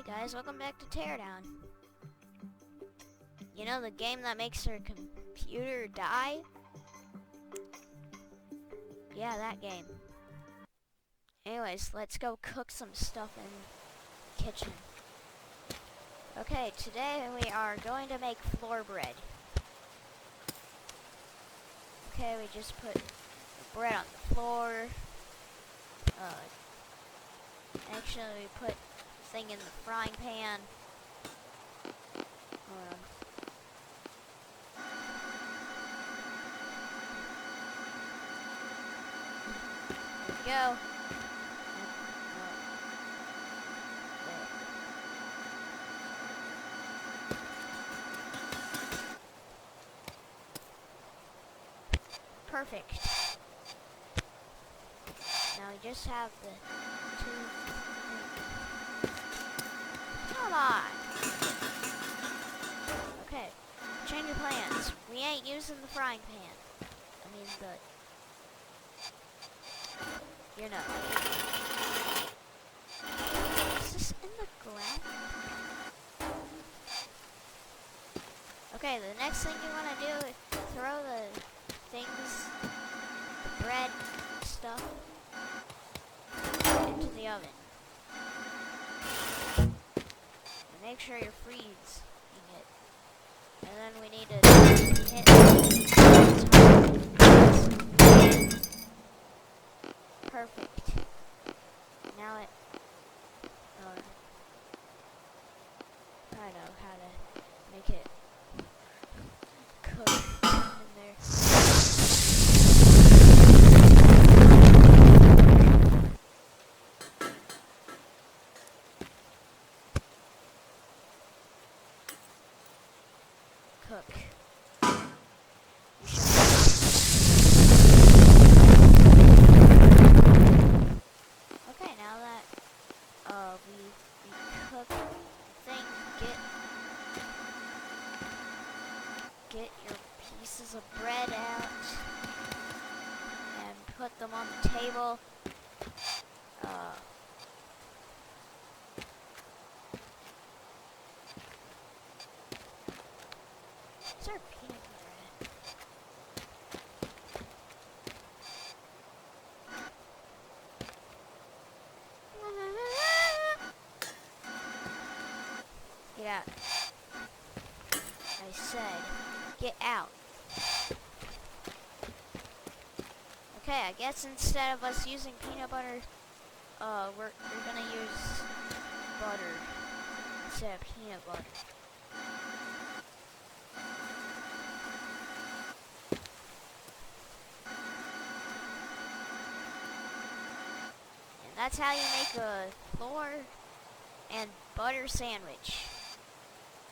guys, welcome back to Teardown. You know the game that makes your computer die? Yeah, that game. Anyways, let's go cook some stuff in the kitchen. Okay, today we are going to make floor bread. Okay, we just put the bread on the floor. Actually, we put the thing in the frying pan. Hold on. There we go. Perfect. Now we just have the two. Come on. Okay. Change your plans. We ain't using the frying pan. I mean you know. Is this in the ground? Okay, the next thing you want to do is throw the things, the bread stuff, into the oven. And make sure you're freezing it. And then we need to hit perfect. Now I know how to make it cook in there. Cook. Okay, now that we cooked thing, get your pieces of bread out and put them on the table. Is there peanut butter in it? Get out. I said, get out. Okay, I guess instead of us using peanut butter, we're gonna use butter instead of peanut butter. And that's how you make a flour and butter sandwich.